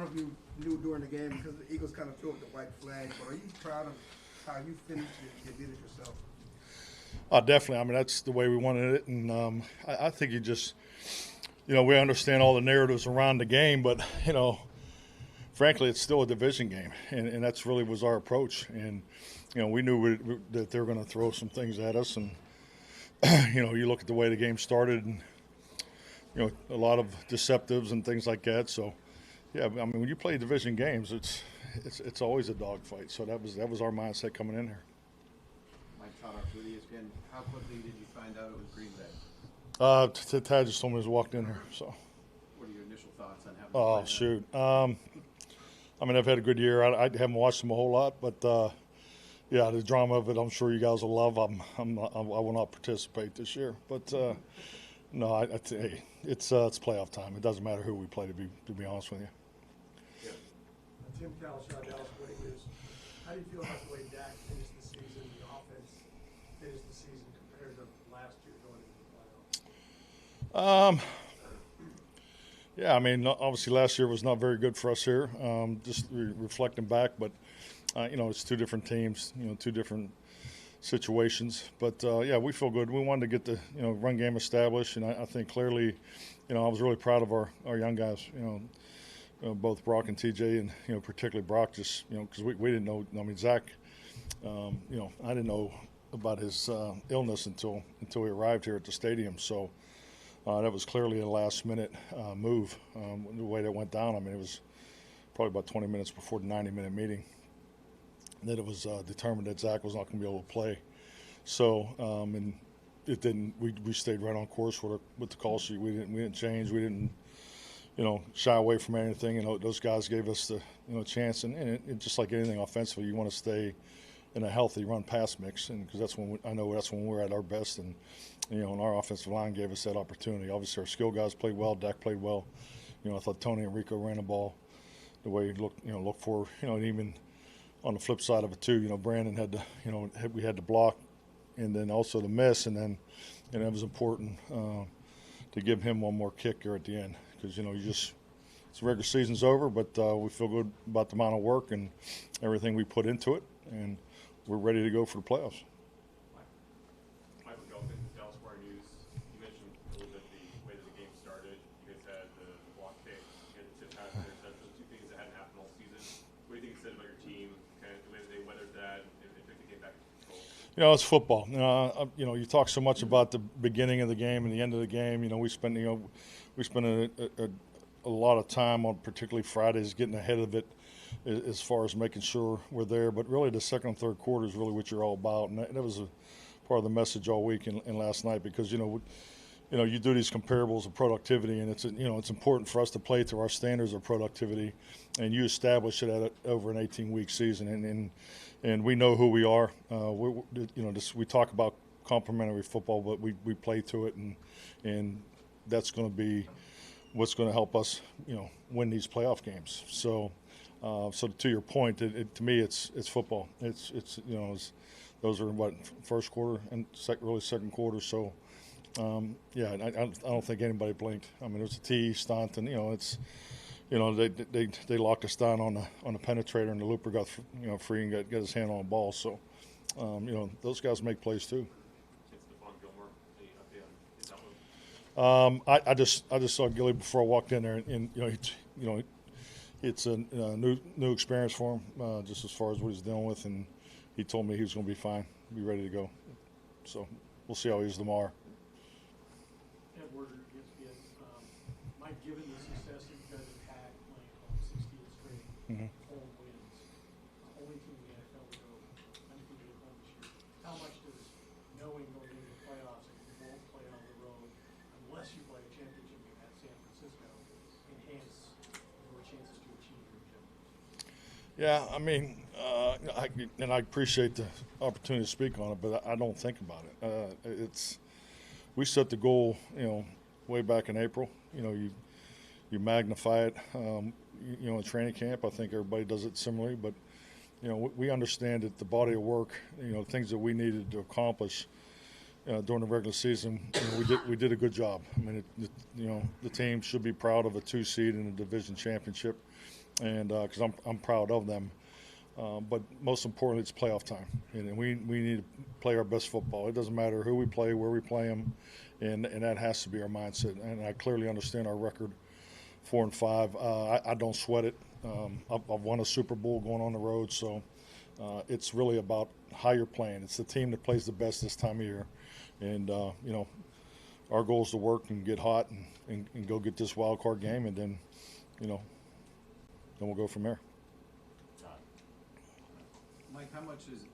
of you knew during the game because the Eagles kind of threw up the white flag. But are you proud of how you finished it? You did it yourself. Definitely. I mean, that's the way we wanted it, and I think you just, we understand all the narratives around the game, but frankly, it's still a division game, and that's really was our approach. And we knew that they were going to throw some things at us, and you look at the way the game started, and a lot of deceptives and things like that. So, yeah, I mean, when you play division games, it's always a dogfight. So that was our mindset coming in here. How quickly did you find out it was Green Bay? Tad just told me he walked in here. So. What are your initial thoughts on having? Oh shoot! I mean, I've had a good year. I haven't watched them a whole lot, but yeah, the drama of it, I'm sure you guys will love. I will not participate this year, but no, hey, it's playoff time. It doesn't matter who we play. To be honest with you. Yeah. Tim Cowshaw, Dallas Morning News. How do you feel about the way Dak finished the season, the offense finished the season compared to last year going into the playoffs? Yeah, I mean, obviously last year was not very good for us here. Just reflecting back, but it's two different teams, two different situations. But yeah, we feel good. We wanted to get the run game established, and I think clearly, I was really proud of our young guys. Both Brock and TJ, and particularly Brock, just because we didn't know. I mean, Zach, I didn't know about his illness until he arrived here at the stadium. So that was clearly a last-minute move. The way that went down, I mean, it was probably about 20 minutes before the 90-minute meeting that it was determined that Zach was not going to be able to play. So and it didn't. We stayed right on course with the call sheet. We didn't change. We didn't shy away from anything. Those guys gave us the chance. And it just like anything offensively, you want to stay in a healthy run pass mix, and because that's when that's when we're at our best. And and our offensive line gave us that opportunity. Obviously, our skill guys played well. Dak played well. I thought Tony and Rico ran the ball the way he looked for. And even on the flip side of it too, Brandon had to, we had to block, and then also the miss, and then it was important to give him one more kick here at the end because it's regular season's over, but we feel good about the amount of work and everything we put into it, and we're ready to go for the playoffs. Michael Gelfin, Dallas Morning News. You mentioned a little bit the way that the game started. You guys had the block kick, you had the tip pass interception, two things that hadn't happened all season. What do you think it said about your team, kind of the way that they weathered that and took the game back into control? It's football. You talk so much about the beginning of the game and the end of the game. We spend a lot of time on particularly Fridays getting ahead of it as far as making sure we're there. But really the second and third quarter is really what you're all about. And that was a part of the message all week and last night because, you do these comparables of productivity, and it's important for us to play to our standards of productivity, and you establish it over an 18-week season. And we know who we are. We talk about complementary football, but we play to it, and that's going to be what's going to help us, win these playoff games. So to your point, to me, it's football. Those are first quarter and really second quarter. So yeah, I don't think anybody blinked. I mean, it was a tee stunt, and they locked us down on the penetrator, and the looper got free and got his hand on the ball. So those guys make plays too. I just saw Gilly before I walked in there, and it's a new experience for him, just as far as what he's dealing with, and he told me he was going to be fine, be ready to go. So we'll see how he is tomorrow. Edward, Mike, given the success that you guys have had playing home 16 straight home wins, only team in the NFL to go undefeated at home this year, how much does knowing going into the playoffs that you won't play on the road unless you play a championship game at San Francisco enhance your chances to achieve your objectives? Yeah, I mean, I appreciate the opportunity to speak on it, but I don't think about it. We set the goal, way back in April. You magnify it, in training camp. I think everybody does it similarly, but we understand that the body of work, things that we needed to accomplish during the regular season, we did a good job. I mean, the team should be proud of a 2 seed in a division championship. and because I'm proud of them. But most importantly, it's playoff time, and we need to play our best football. It doesn't matter who we play, where we play them, and that has to be our mindset. And I clearly understand our record, 4-5. I don't sweat it. I've won a Super Bowl going on the road, so it's really about how you're playing. It's the team that plays the best this time of year, and our goal is to work and get hot and go get this wild card game, and then then we'll go from there. Mike, how much is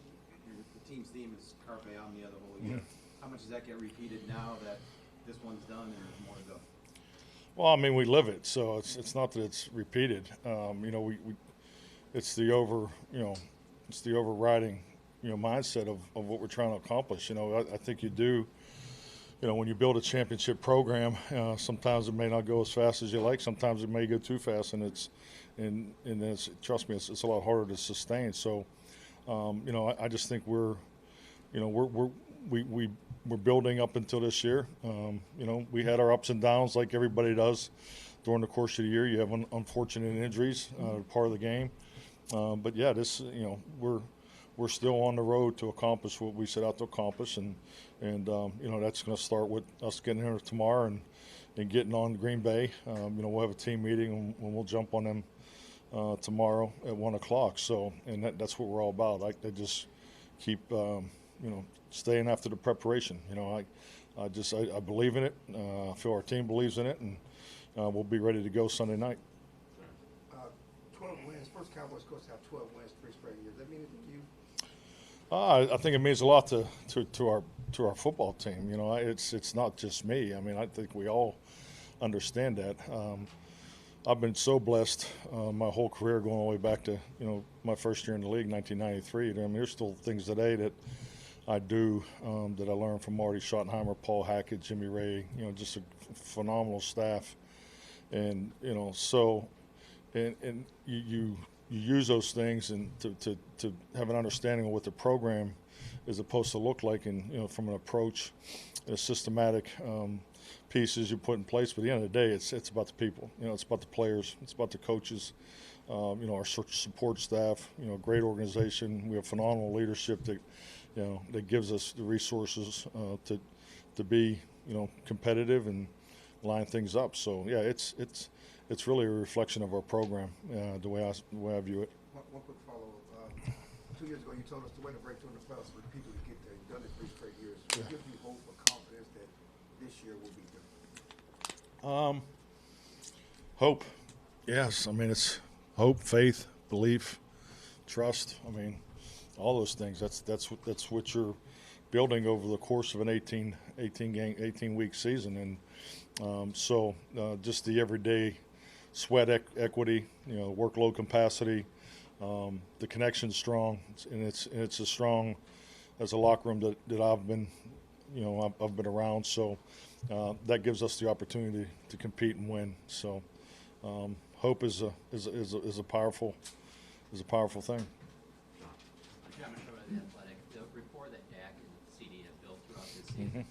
the team's theme is Carpe Omnia the whole year? How much does that get repeated now that this one's done and there's more to go? Well, I mean, we live it, so it's not that it's repeated. It's the it's the overriding mindset of what we're trying to accomplish. I think you do. When you build a championship program, sometimes it may not go as fast as you like. Sometimes it may go too fast, and trust me, it's a lot harder to sustain. So. I just think we're building up until this year. We had our ups and downs like everybody does during the course of the year. You have unfortunate injuries, part of the game. But yeah, we're still on the road to accomplish what we set out to accomplish, and that's going to start with us getting here tomorrow and getting on Green Bay. We'll have a team meeting and we'll jump on them tomorrow at 1:00. So, and that's what we're all about. I just keep, staying after the preparation. I believe in it. I feel our team believes in it, and we'll be ready to go Sunday night. 12 wins. First Cowboys coach to have 12 wins 3 straight years. Does that mean anything to you? I think it means a lot to our football team. It's not just me. I mean, I think we all understand that. I've been so blessed my whole career, going all the way back to my first year in the league, 1993. I mean, there's still things today that I do that I learned from Marty Schottenheimer, Paul Hackett, Jimmy Ray. Just a phenomenal staff, and and you use those things and to have an understanding of what the program is supposed to look like, and from an approach, a systematic. Pieces you put in place, but at the end of the day, it's about the people. It's about the players. It's about the coaches. Our support staff. Great organization. We have phenomenal leadership that gives us the resources to be competitive and line things up. So yeah, it's really a reflection of our program, the way I view it. One quick follow-up. 2 years ago, you told us the way to break through in the playoffs for people to get there. You've done it 3 straight years. What gives you hope or confidence that this year will be different? Hope. Yes. I mean, it's hope, faith, belief, trust. I mean, all those things. That's what you're building over the course of an 18-week season, and just the everyday sweat equity, workload capacity, the connection's strong, and it's as strong as a locker room that I've been around. So. That gives us the opportunity to compete and win. So, hope is a powerful thing. Comment about the Athletic. The rapport that Dak and CD have built throughout this season.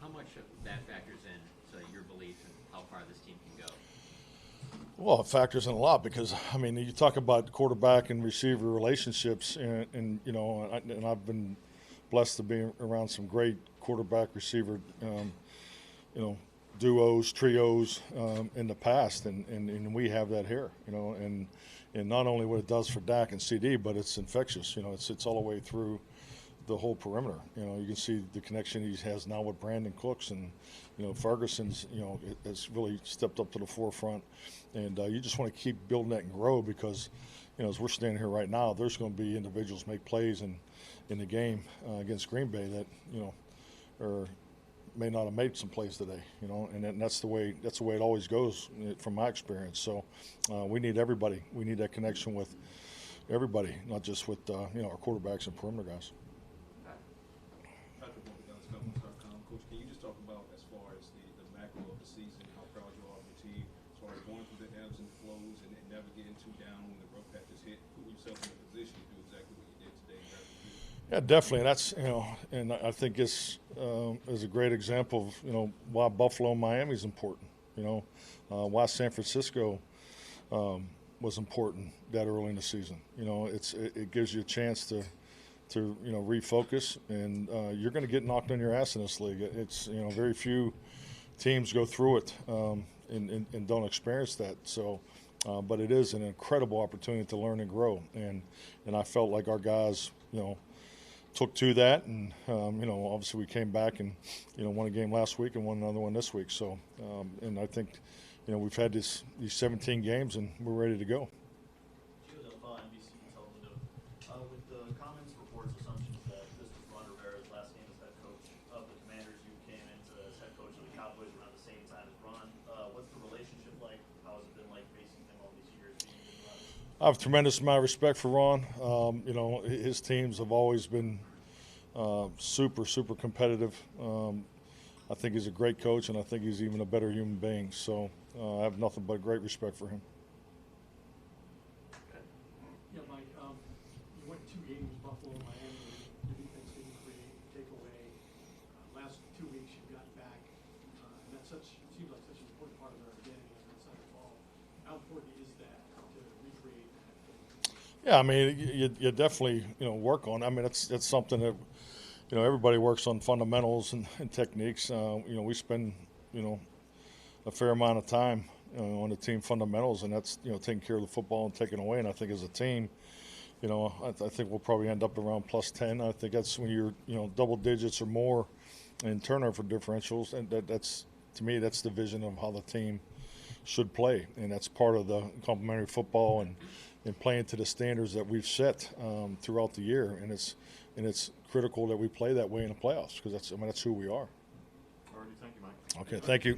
How much of that factors in to your belief in how far this team can go? Well, it factors in a lot because I mean you talk about quarterback and receiver relationships, and I've been blessed to be around some great quarterback receiver. Duos, trios in the past, and we have that here, and not only what it does for Dak and CD, but it's infectious. It's all the way through the whole perimeter. You can see the connection he has now with Brandon Cooks, and Ferguson's has really stepped up to the forefront, and you just want to keep building that and grow because as we're standing here right now, there's going to be individuals make plays in the game against Green Bay that or may not have made some plays today, and that's the way it always goes from my experience. So we need everybody. We need that connection with everybody, not just with our quarterbacks and perimeter guys. Coach, can you just talk about as far as the macro of the season, how proud you are of your team, as far as going through the ebbs and flows and never getting too down when the rough patches hit, put yourself in a position to do exactly what you did today? Yeah, definitely. That's and I think it's is a great example of why Buffalo and Miami is important. Why San Francisco was important that early in the season. You know, it gives you a chance to refocus, and you're going to get knocked on your ass in this league. It's very few teams go through it and don't experience that. So, but it is an incredible opportunity to learn and grow, and I felt like our guys, took to that, and obviously we came back and won a game last week and won another one this week. So, and I think we've had these 17 games and we're ready to go. NBC television. With the comments, reports, assumptions that this was Ron Rivera's last game as head coach of the Commanders, you came into as head coach of the Cowboys around the same time as Ron. What's the relationship like? How has it been like facing him all these years? I have a tremendous amount of respect for Ron. His teams have always been super competitive. I think he's a great coach, and I think he's even a better human being. So I have nothing but great respect for him. Yeah, Mike, you went 2 games, Buffalo, Miami. Your defense didn't take away. Last 2 weeks you've gotten back. And that's it seems like such an important part of their identity on that side of the ball. How important is that to recreate that? Yeah, I mean, you definitely work on. I mean, it's something that everybody works on fundamentals and techniques. We spend a fair amount of time on the team fundamentals, and that's taking care of the football and taking away. And I think as a team, I think we'll probably end up around +10. I think that's when you're double digits or more in turnover differentials, and that's, to me, that's the vision of how the team should play, and that's part of the complementary football and playing to the standards that we've set throughout the year, and it's critical that we play that way in the playoffs, because that's who we are. Already, thank you, Mike. Okay, thank you.